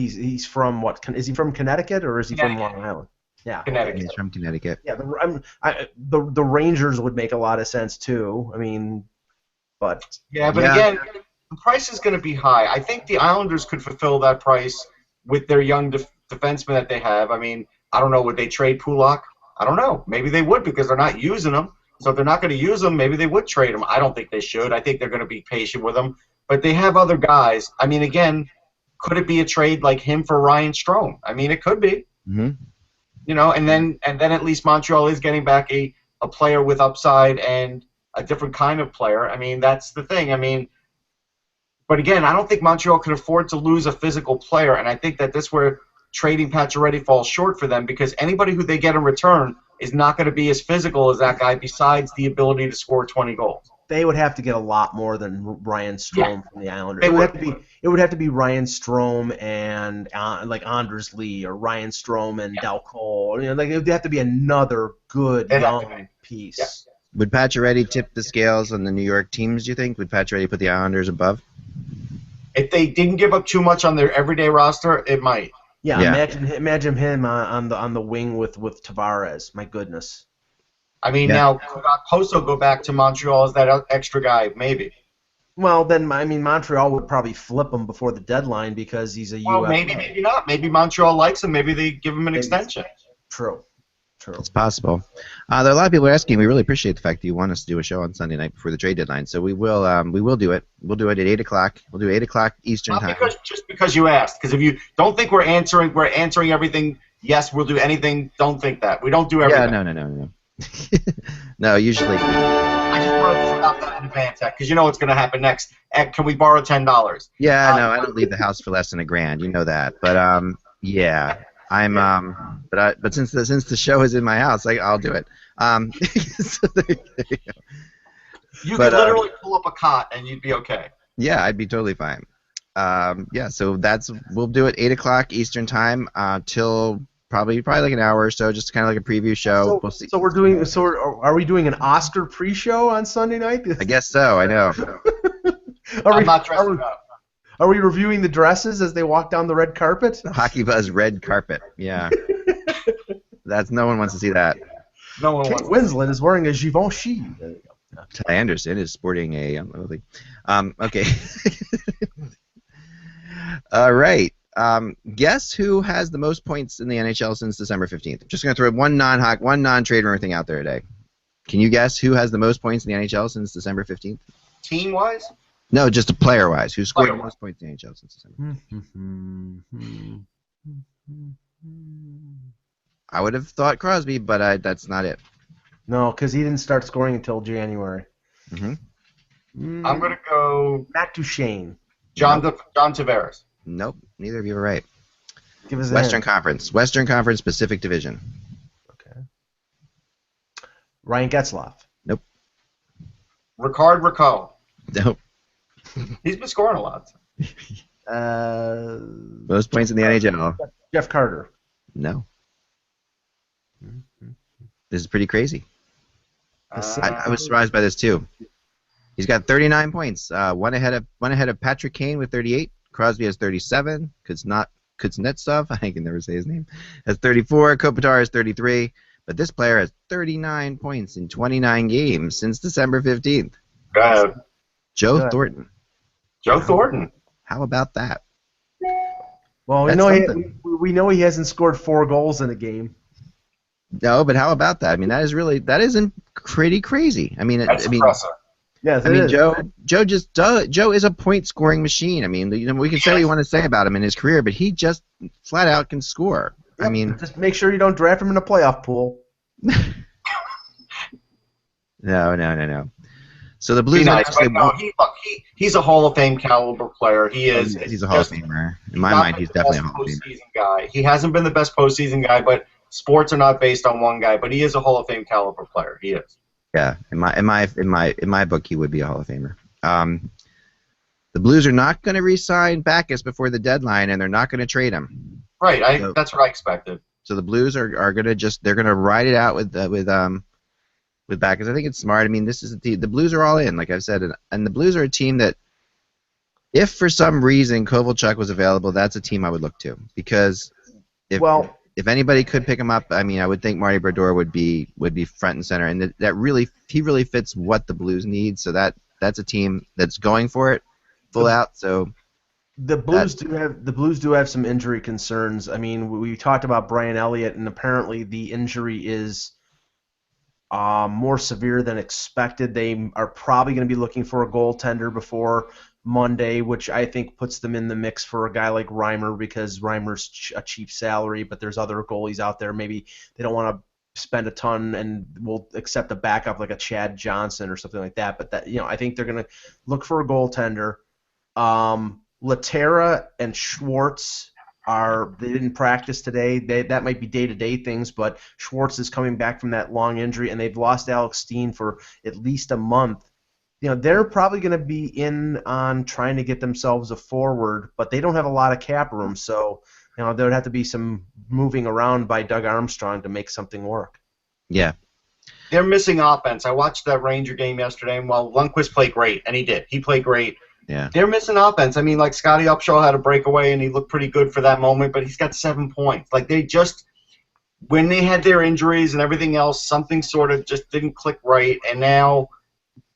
what? Is he from Connecticut or is he from Long Island? Yeah, Connecticut. He's from Connecticut. Yeah, the Rangers would make a lot of sense too. I mean, but. Yeah, but again, the price is going to be high. I think the Islanders could fulfill that price with their young defenseman that they have. I mean, I don't know. Would they trade Pulock? I don't know. Maybe they would because they're not using them. So if they're not going to use them, maybe they would trade him. I don't think they should. I think they're going to be patient with him. But they have other guys. I mean, again, could it be a trade like him for Ryan Strome? I mean, it could be. Mm-hmm. You know, and then at least Montreal is getting back a player with upside and a different kind of player. I mean, that's the thing. I mean, but again, I don't think Montreal can afford to lose a physical player, and I think that this where trading Pacioretty falls short for them because anybody who they get in return is not going to be as physical as that guy besides the ability to score 20 goals. They would have to get a lot more than Ryan Strome from the Islanders. It would have to be Ryan Strome and like Anders Lee or Ryan Strome and Dal Cole. You know, like it would have to be another good young piece. Yeah. Would Pacioretty tip the scales on the New York teams, do you think? Would Pacioretty put the Islanders above? If they didn't give up too much on their everyday roster, it might. Yeah. Imagine him on the wing with Tavares. My goodness. I mean, now could Poso go back to Montreal as that extra guy? Maybe. Well, then I mean Montreal would probably flip him before the deadline because he's a UFA. Maybe not. Maybe Montreal likes him. Maybe they give him an extension. True. It's possible. There are a lot of people asking. We really appreciate the fact that you want us to do a show on Sunday night before the trade deadline. So we will do it. We'll do it at 8 o'clock. We'll do 8 o'clock Eastern time. Just because you asked. Because if you don't think we're answering everything. Yes, we'll do anything. Don't think that. We don't do everything. Yeah, no. No, usually. I just wanted to stop that in advance, because you know what's going to happen next. Can we borrow $10? Yeah, no, I don't leave the house for less than $1,000. You know that. But yeah. But since the show is in my house, I'll do it. So there you go. You could literally pull up a cot and you'd be okay. Yeah, I'd be totally fine. So we'll do it 8 o'clock Eastern time till probably like an hour or so, just kind of like a preview show. We'll see. So are we doing an Oscar pre-show on Sunday night? I guess so. I know. I'm not dressing up. Are we reviewing the dresses as they walk down the red carpet? The Hockey Buzz red carpet, yeah. That's no one wants to see that. No one Kate wants Winslet is wearing a Givenchy. There you go. Ty Anderson is sporting a okay. All right. Guess who has the most points in the NHL since December 15th? Just going to throw one non-trade rumor thing out there today. Can you guess who has the most points in the NHL since December 15th? Team-wise? No, just a player-wise. Who scored the most points in the NHL since December 15th? I would have thought Crosby, but that's not it. No, because he didn't start scoring until January. Mm-hmm. I'm going to go Matt Duchene. John Tavares. Nope, neither of you are right. Give us Western Conference. Western Conference Pacific Division. Okay. Ryan Getzlaf. Nope. Ricard Raquel. Nope. He's been scoring a lot. Most points in the NHL. Jeff Carter. No. This is pretty crazy. I was surprised by this too. He's got 39 points. One ahead of Patrick Kane with 38. Crosby has 37. Kuznetsov, I can never say his name, has 34. Kopitar has 33. But this player has 39 points in 29 games since December 15th. Go ahead. Joe Thornton. Joe Thornton. How about that? Well, we know he hasn't scored 4 goals in a game. No, but how about that? I mean, that isn't pretty crazy. I mean, impressive. Yes, Joe is a point scoring machine. I mean, we can say what you want to say about him in his career, but he just flat out can score. Yep. I mean, just make sure you don't draft him in a playoff pool. No. So the Blues. He's a Hall of Fame caliber player. He is. He's a Hall of Famer. In my mind, he's definitely a Hall of Famer. Guy. He hasn't been the best postseason guy, but sports are not based on one guy. But he is a Hall of Fame caliber player. He is. Yeah, in my book, he would be a Hall of Famer. The Blues are not going to re-sign Backes before the deadline, and they're not going to trade him. Right, that's what I expected. So the Blues are going to ride it out with Backes. I think it's smart. I mean, this is the Blues are all in, like I've said, and the Blues are a team that, if for some reason Kovalchuk was available, that's a team I would look to, because if anybody could pick him up, I mean, I would think Marty Brodeur would be front and center, and he really fits what the Blues need. So that's a team that's going for it full out. So the Blues do have some injury concerns. I mean, we talked about Brian Elliott, and apparently the injury is more severe than expected. They are probably going to be looking for a goaltender before Monday, which I think puts them in the mix for a guy like Reimer, because Reimer's a cheap salary, but there's other goalies out there. Maybe they don't want to spend a ton and will accept a backup like a Chad Johnson or something like that. But I think they're going to look for a goaltender. Laterra and Schwartz they didn't practice today. That might be day-to-day things, but Schwartz is coming back from that long injury, and they've lost Alex Steen for at least a month. They're probably going to be in on trying to get themselves a forward, but they don't have a lot of cap room, so there would have to be some moving around by Doug Armstrong to make something work. Yeah. They're missing offense. I watched that Ranger game yesterday, and while Lundqvist played great, and he did. He played great. Yeah. They're missing offense. I mean, like Scotty Upshaw had a breakaway, and he looked pretty good for that moment, but he's got 7 points. Like, they just, when they had their injuries and everything else, something sort of just didn't click right, and now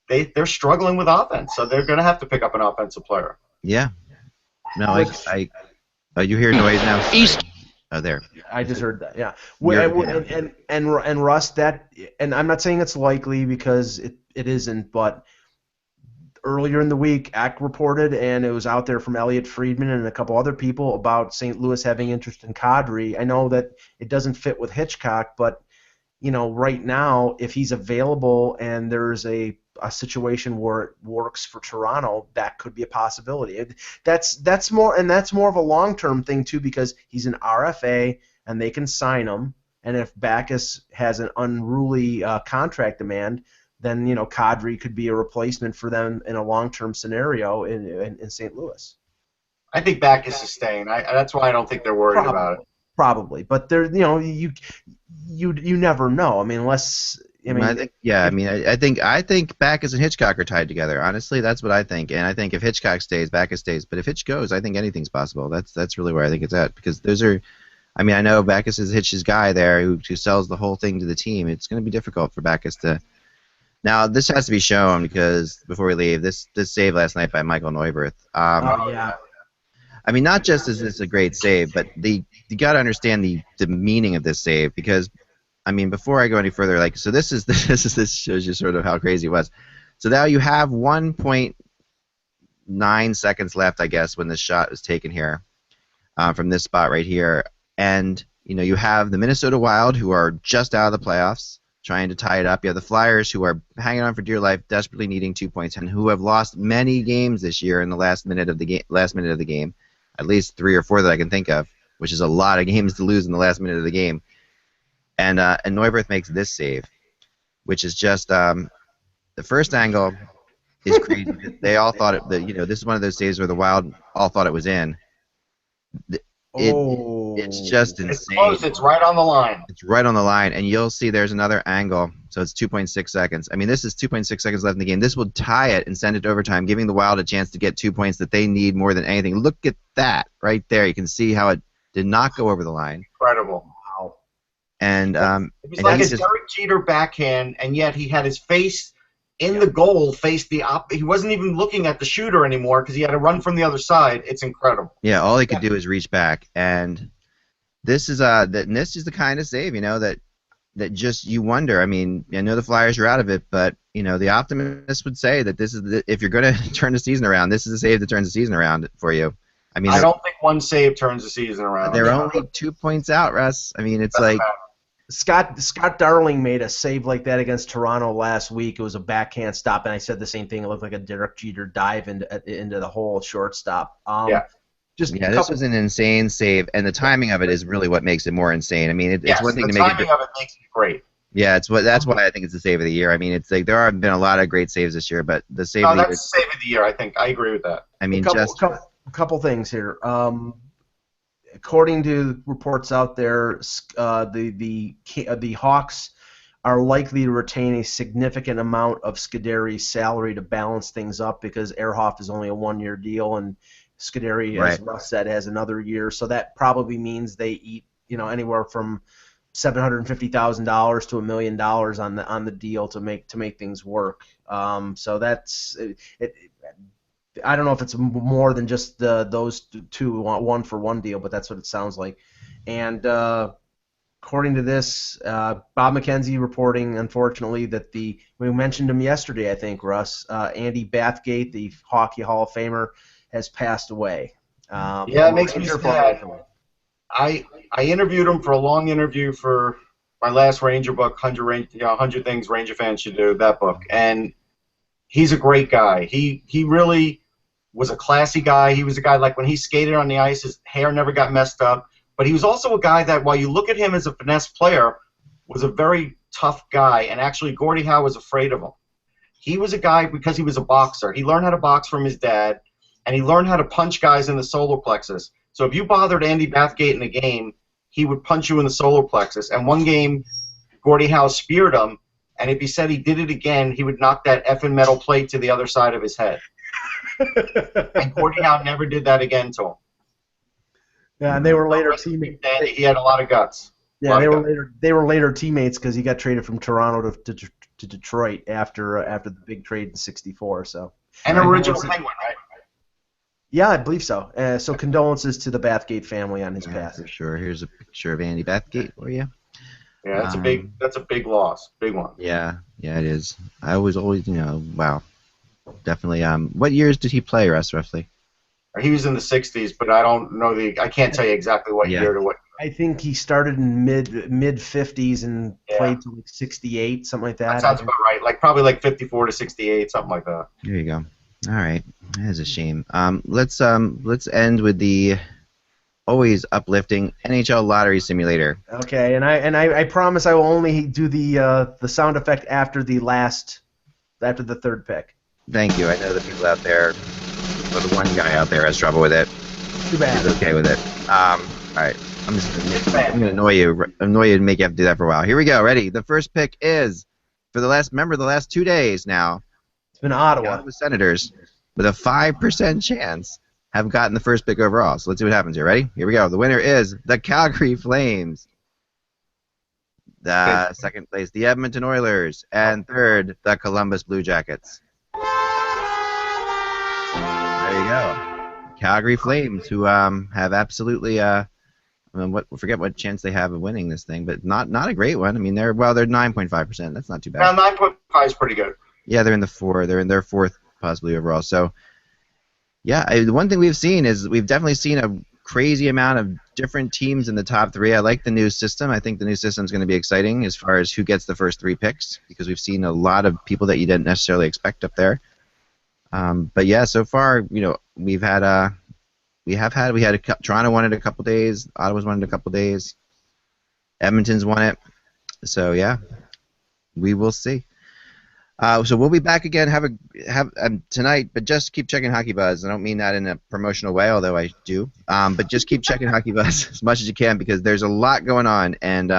they're struggling with offense, so they're going to have to pick up an offensive player. Yeah. No, you hear noise now? East. Oh, there. I just heard that. Yeah. And Russ, and I'm not saying it's likely because it isn't, but earlier in the week, ACK reported, and it was out there from Elliot Friedman and a couple other people about St. Louis having interest in Kadri. I know that it doesn't fit with Hitchcock, but right now, if he's available and there's a situation where it works for Toronto, that could be a possibility. That's more of a long-term thing too, because he's an RFA and they can sign him. And if Backes has an unruly contract demand, then Kadri could be a replacement for them in a long-term scenario in St. Louis. I think Backes is staying. That's why I don't think they're worried about it. Probably, but there, you never know. I mean, unless. I think Backes and Hitchcock are tied together. Honestly, that's what I think. And I think if Hitchcock stays, Backes stays. But if Hitch goes, I think anything's possible. That's really where I think it's at, because those are I mean, I know Backes is Hitch's guy there who sells the whole thing to the team. It's going to be difficult for Backes to. Now, this has to be shown because before we leave, this save last night by Michael Neuwirth. Yeah. I mean, not just is this a great save, but you got to understand the meaning of this save because, I mean, before I go any further, like, so this shows you sort of how crazy it was. So now you have 1.9 seconds left, I guess, when this shot was taken here from this spot right here, and you have the Minnesota Wild who are just out of the playoffs, trying to tie it up. You have the Flyers who are hanging on for dear life, desperately needing 2 points, and who have lost many games this year in the last minute of the game. At least 3 or 4 that I can think of, which is a lot of games to lose in the last minute of the game. And Neuwirth makes this save, which is just the first angle is crazy. They all thought this is one of those saves where the Wild all thought it was in. It's just insane. It's close. It's right on the line. It's right on the line, and you'll see there's another angle. So it's 2.6 seconds. I mean, this is 2.6 seconds left in the game. This will tie it and send it to overtime, giving the Wild a chance to get 2 points that they need more than anything. Look at that right there. You can see how it did not go over the line. Incredible. Wow. And it was like a Derek Jeter backhand, and yet he had his face in the goal, faced the he wasn't even looking at the shooter anymore because he had to run from the other side. It's incredible. Yeah, all he could do is reach back, and this is the kind of save that just you wonder. I mean, I know the Flyers are out of it, but the optimist would say that this is if you're going to turn the season around, this is a save that turns the season around for you. I mean, I don't think one save turns the season around. They're only 2 points out, Russ. I mean, it's like. Scott Darling made a save like that against Toronto last week. It was a backhand stop, and I said the same thing. It looked like a Derek Jeter dive into the hole shortstop. This was an insane save, and the timing of it is really what makes it more insane. I mean, it's one thing to make it. The timing of it makes it great. Yeah, that's why I think it's the save of the year. I mean, it's like there have been a lot of great saves this year, but the save. No, that's the save of the year. I think I agree with that. I mean, a couple things here. According to reports out there, the Hawks are likely to retain a significant amount of Scuderi's salary to balance things up because Ehrhoff is only a 1-year deal and Scuderi, as Russ said, has another year. So that probably means they eat anywhere from $750,000 to $1 million on the deal to make things work. So that's it. I don't know if it's more than just those two one-for-one deal, but that's what it sounds like. And according to this, Bob McKenzie reporting, unfortunately, that we mentioned him yesterday, I think, Russ, Andy Bathgate, the Hockey Hall of Famer, has passed away. It makes me sad. I interviewed him for a long interview for my last Ranger book, 100 Things Ranger Fans Should Do, that book. And he's a great guy. He really was a classy guy. He was a guy, like, when he skated on the ice, his hair never got messed up. But he was also a guy that, while you look at him as a finesse player, was a very tough guy. And actually, Gordie Howe was afraid of him. He was a guy, because he was a boxer, he learned how to box from his dad, and he learned how to punch guys in the solar plexus. So if you bothered Andy Bathgate in a game, he would punch you in the solar plexus. And one game, Gordie Howe speared him, and if he said he did it again, he would knock that effing metal plate to the other side of his head. And Gordie Howe never did that again to him. Yeah, and they were later teammates. He had a lot of guts. Yeah, they were later teammates because he got traded from Toronto to Detroit after the big trade in '64. So. And original Penguin, right? Yeah, I believe so. So condolences to the Bathgate family on his passing. For sure. Here's a picture of Andy Bathgate for you. Yeah, that's a big loss, big one. Yeah, it is. I was always, wow, definitely. What years did he play, Russ, roughly? He was in the '60s, but I don't know I can't tell you exactly what year to what. I think he started in mid '50s and played till like '68, something like that. That sounds about right. Probably 54 to '68, something like that. There you go. All right, that is a shame. Let's end with the always uplifting NHL Lottery Simulator. Okay, and I promise I will only do the sound effect after the third pick. Thank you. I know the people out there, or the one guy out there has trouble with it. Too bad. He's okay with it. All right, I'm gonna annoy you and make you have to do that for a while. Here we go. Ready? The first pick is for the last 2 days now. It's been Ottawa. Senators with a 5% chance have gotten the first pick overall. So let's see what happens here. Ready? Here we go. The winner is the Calgary Flames. The second place, the Edmonton Oilers. And third, the Columbus Blue Jackets. There you go. Calgary Flames, who have absolutely forget what chance they have of winning this thing, but not a great one. I mean, they're 9.5%. That's not too bad. Well, 9.5 is pretty good. Yeah, they're in the 4. They're in their 4th possibly overall. So, yeah, the one thing we've seen is we've definitely seen a crazy amount of different teams in the top 3. I like the new system. I think the new system is going to be exciting as far as who gets the first 3 picks, because we've seen a lot of people that you didn't necessarily expect up there. But yeah, so far, we had Toronto won it a couple days, Ottawa's won it a couple days, Edmonton's won it. So yeah, we will see. So we'll be back again tonight, but just keep checking Hockey Buzz. I don't mean that in a promotional way, although I do. But just keep checking Hockey Buzz as much as you can, because there's a lot going on, and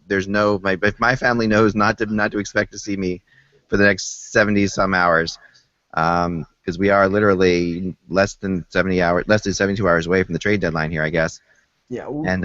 if my family knows not to expect to see me for the next 70-some hours, because we are literally less than 72 hours away from the trade deadline here, I guess. Yeah. And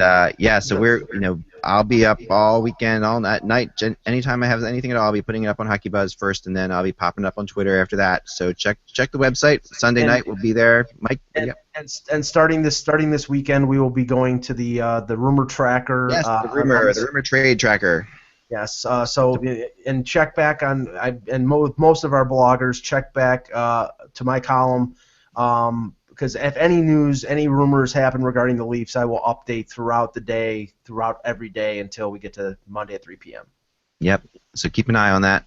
so I'll be up all weekend, all night. Anytime I have anything at all, I'll be putting it up on Hockey Buzz first, and then I'll be popping it up on Twitter after that. So check the website. Sunday night we'll be there, Mike. And starting this weekend, we will be going to the rumor tracker. Yes, the rumor trade tracker. Yes. And check back most of our bloggers check back to my column. Because if any news, any rumors happen regarding the Leafs, I will update throughout the day, throughout every day until we get to Monday at 3 p.m. Yep. So keep an eye on that,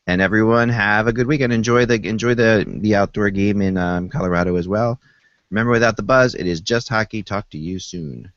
and everyone have a good weekend. Enjoy the outdoor game in Colorado as well. Remember, without the buzz, it is just hockey. Talk to you soon.